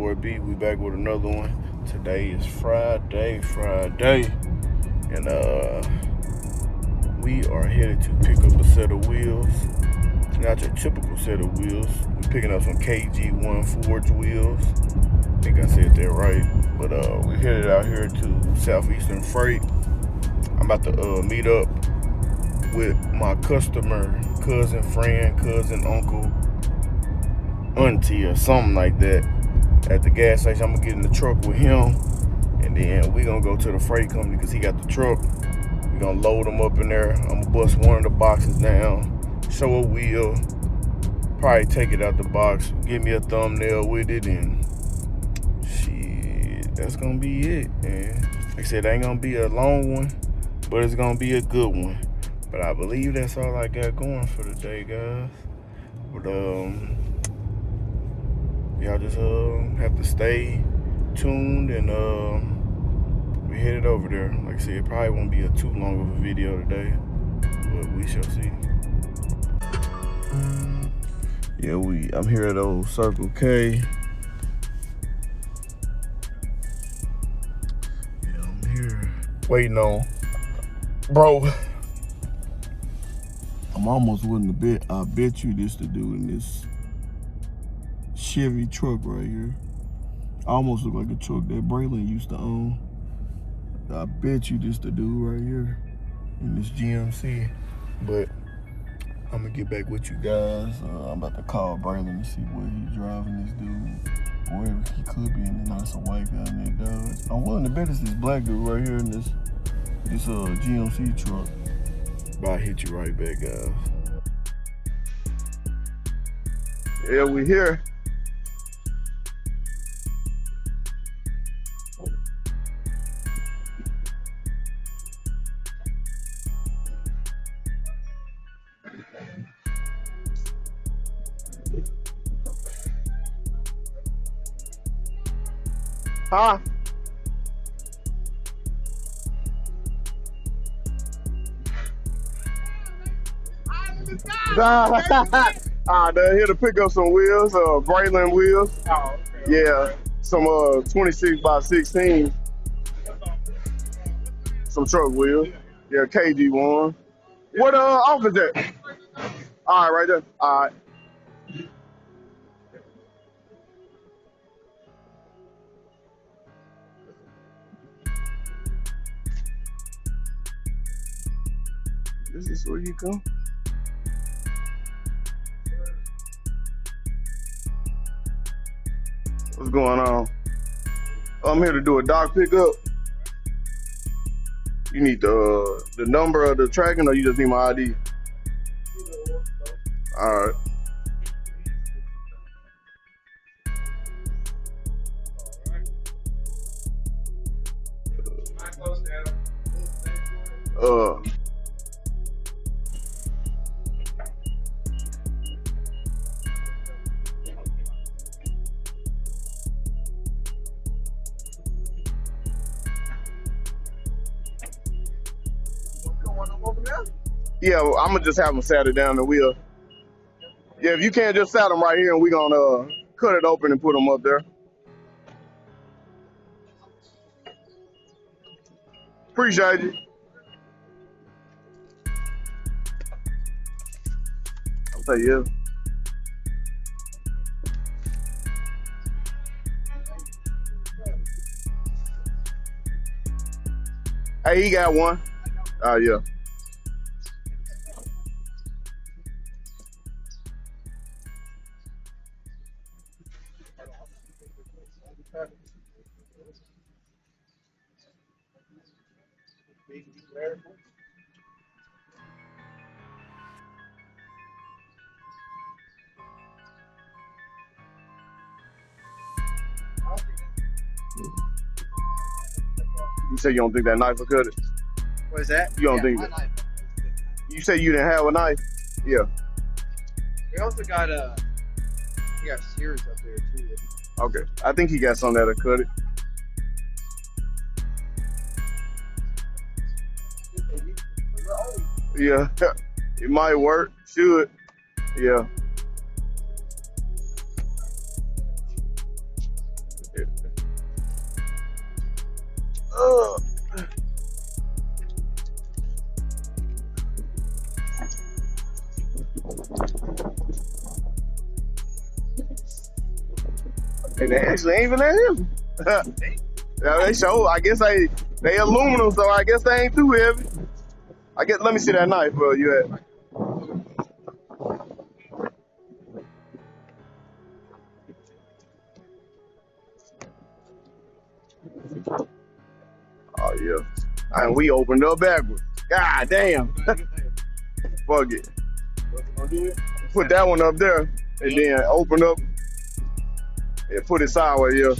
boy B. We back with another one. Today is Friday, and we are headed to pick up a set of wheels. Not your typical set of wheels. We're picking up some KG1 Forged Wheels. I think I said that right. But we're headed out here to Southeastern Freight. I'm about to meet up with my customer, cousin, friend, cousin, uncle, auntie, or something like that at the gas station. I'm gonna get in the truck with him, and then we gonna go to the freight company because he got the truck. We gonna load them up in there. I'm gonna bust one of the boxes down, show a wheel, probably take it out the box, give me a thumbnail with it, and shit, that's gonna be it, man. Like I said, it ain't gonna be a long one, but it's gonna be a good one. But I believe that's all I got going for today, guys. But y'all just have to stay tuned, and we headed over there. Like I said, it probably won't be too long of a video today, but we shall see. Yeah, I'm here at old Circle K. Yeah, I'm here waiting on bro. I'm almost willing to bet. I bet you this to do in this Chevy truck right here. Almost look like a truck that Braylon used to own. I bet you this the dude right here in this GMC. But I'm gonna get back with you guys. I'm about to call Braylon and see where he's driving this dude. Wherever he could be in. That's a white guy in that Dodge. I'm willing to bet it's this black dude right here in this GMC truck. But I'll hit you right back, guys. Yeah, we here. Huh? They're here to pick up some wheels, Braylon wheels. Oh, okay. Yeah, some 26x16. Some truck wheels. Yeah, KG1. What office that? All right, right there. All right. This is where you come. What's going on? I'm here to do a dock pickup. You need the number of the tracking, or you just need my ID? All right. Yeah, well, I'm gonna just have them sat it down the wheel. Yeah, if you can't just sat them right here, and we gonna cut it open and put them up there. Appreciate you. I'll say yeah. Hey, he got one. Oh, yeah. You say you don't think that knife will cut it? What is that? You don't think that? Knife. You say you didn't have a knife? Yeah. He also got he got shears up there too. Okay. I think he got some that'll cut it. Yeah. It might work. Should. Yeah. And they actually ain't even that heavy. Yeah, they show. I guess they aluminum, so I guess they ain't too heavy. I guess. Let me see that knife, bro. You at? Oh yeah. And we opened up backwards. God damn. Fuck it. Put that one up there, and then open up and put it sideways. Yeah.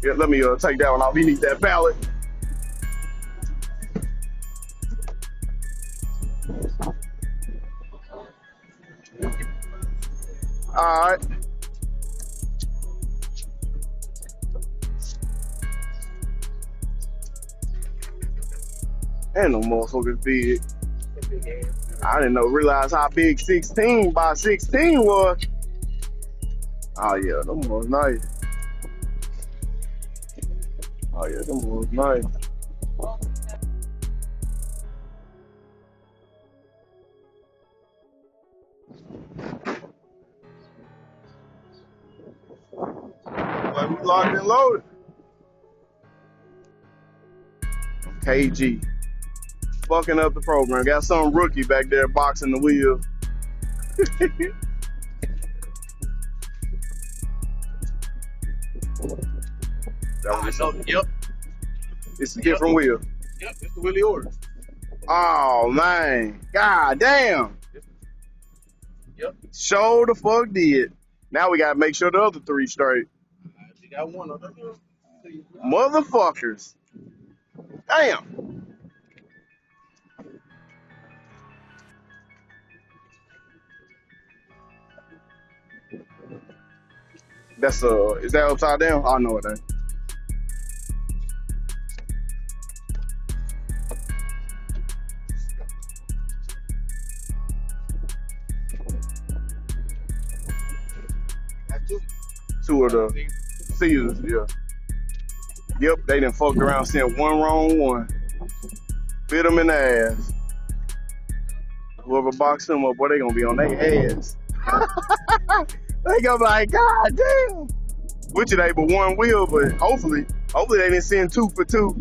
Yeah. Let me take that one off. We need that pallet. All right. And them motherfuckers big. I didn't realize how big 16 by 16 was. Oh yeah, them was nice. Oh yeah, them was nice. Like we locked and loaded. KG. Fucking up the program. Got some rookie back there boxing the wheels. Yep. It's a different wheel. Yep, it's the Willie order. Oh man. God damn. Yep. Show the fuck did. Now we gotta make sure the other three straight. We got one of them. Motherfuckers. Damn. That's is that upside down? I know it ain't. Two of the seals, yeah. Yep, they done fucked around, sent one wrong one. Bit them in the ass. Whoever boxed them up, boy, they gonna be on their ass. They gonna be like, God damn. Which it ain't but one wheel, but hopefully they didn't send 2 for 2.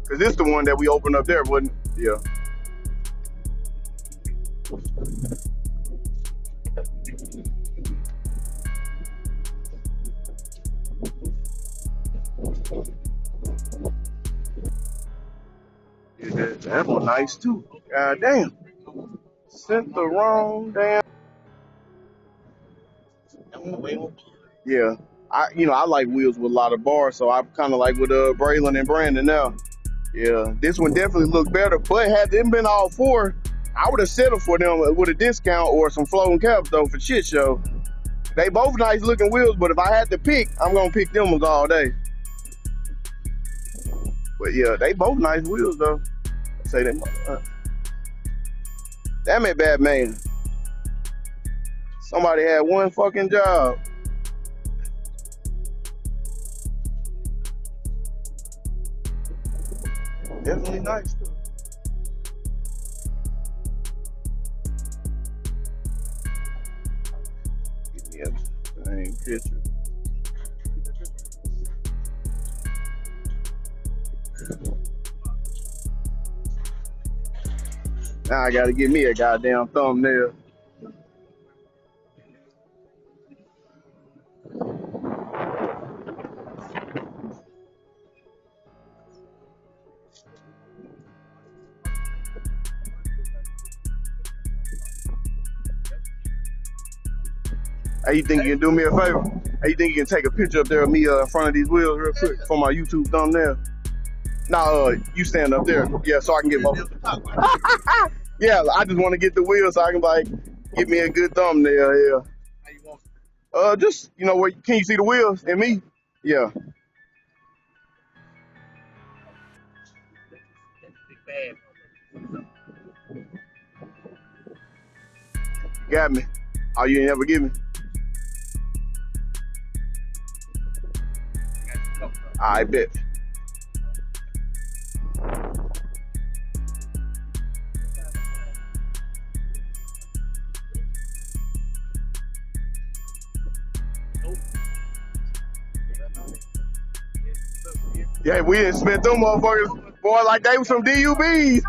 Cause this the one that we opened up there, wasn't it? Yeah. Yeah, that one nice too. God damn. Sent the wrong damn. Yeah. I like wheels with a lot of bars, so I'm kind of like with Braylon and Brandon now. Yeah, this one definitely looked better, but had them been all 4, I would have settled for them with a discount or some floating caps though for shit show. They both nice looking wheels, but if I had to pick, I'm gonna pick them ones all day. But yeah, they both nice wheels though. Say that. Damn it, Batman. Somebody had one fucking job. Definitely nice though. Yeah, same picture. Now I gotta get me a goddamn thumbnail. Hey, you think you can do me a favor? Hey, you think you can take a picture up there of me in front of these wheels real quick for my YouTube thumbnail? Nah, you stand up there. Yeah, so I can get my... Yeah, I just want to get the wheels so I can like get me a good thumbnail. Yeah. How you want? Just where can you see the wheels and me? Yeah. You got me. Oh, you ain't never give me. I bet. Yeah, we didn't spent them motherfuckers, boy, like they was some DUBs.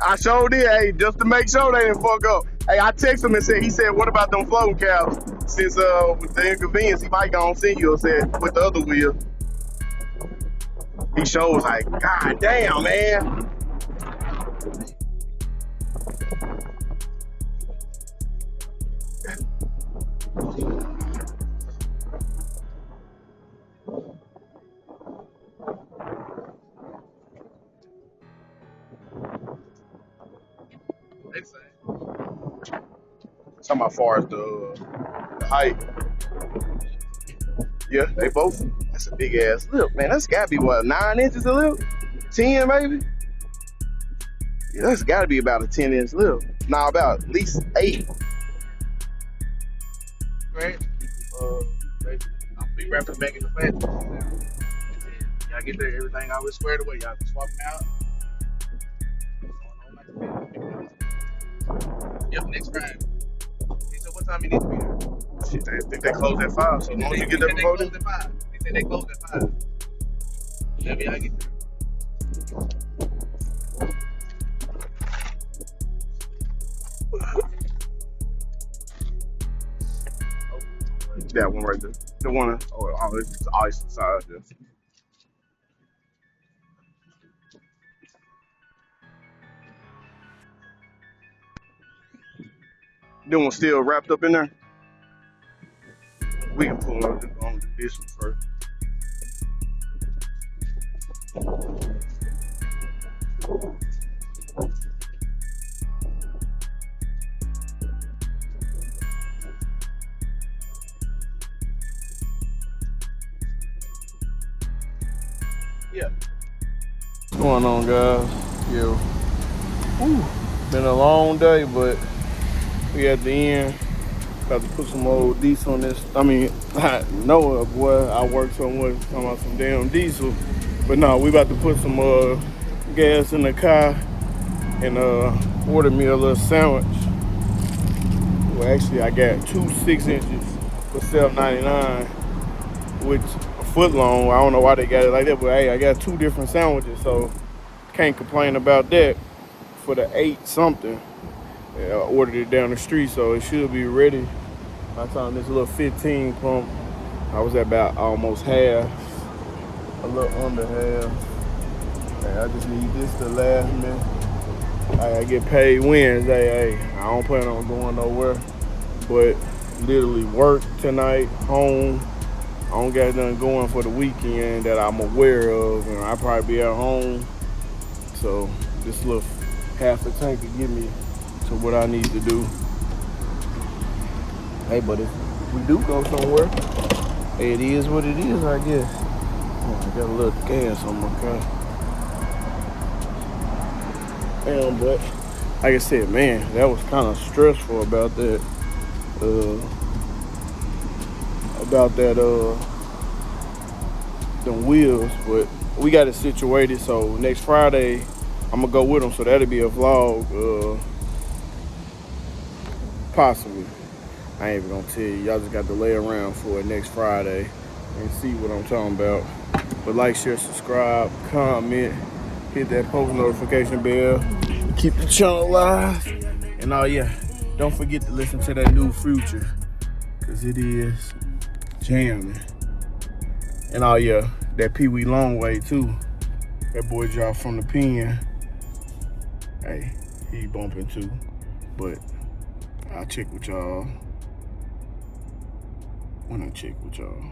I sure did, hey, just to make sure they didn't fuck up. Hey, I texted him and said, he said, what about them floating caps? Since with the inconvenience, he might go and send you, said, with the other wheel. He sure was like, God damn, man. Talking about far as the height. Yeah, they both. That's a big ass lip, man. That's gotta be what, 9 inches of lip? 10 maybe? Yeah, that's gotta be about a 10-inch lip. Nah, about at least 8. Right? I'll be wrapping back in the flat. Y'all get there, everything always squared away. Y'all just swapping out. Yep, next Friday. He said, what time you need to be there? Shit, I think they close at 5, so as long as you get there before then. They said they close at 5. Whenever y'all get there. That one right there. The one, it's ice inside there. That one still wrapped up in there. We can pull on this one first. Yeah. What's going on, guys? Yeah. Whew. Been a long day, but we at the end. About to put some old diesel on this. I mean, I know it, boy. I worked so much talking about some damn diesel. But no, we about to put some gas in the car and order me a little sandwich. Well, actually, I got 2 6 inches for $7.99, which a foot long. I don't know why they got it like that, but hey, I got 2 different sandwiches, so can't complain about that. For the 8 something, I ordered it down the street, so it should be ready by the time this little 15 pump. I was at about almost half, a little under half. Hey, I just need this to last me. I get paid Wednesday. Hey, I don't plan on going nowhere, but literally work tonight, home. I don't got nothing going for the weekend that I'm aware of, and I'll probably be at home. So this little half a tank will get me to what I need to do. Hey, but if we do go somewhere, hey, it is what it is, I guess. Oh, I got a little gas on my car. Damn, but like I said, man, that was kind of stressful about that. Them wheels, but we got it situated. So next Friday, I'm gonna go with them. So that'll be a vlog, possibly. I ain't even gonna tell you. Y'all just got to lay around for it next Friday and see what I'm talking about. But like, share, subscribe, comment, hit that post notification bell, keep the channel alive. And yeah, don't forget to listen to that new Future, cause it is jamming. And yeah, that Pee Wee Longway too. That boy dropped from the pen. Hey, he bumping too. But I'll check with y'all when I check with y'all.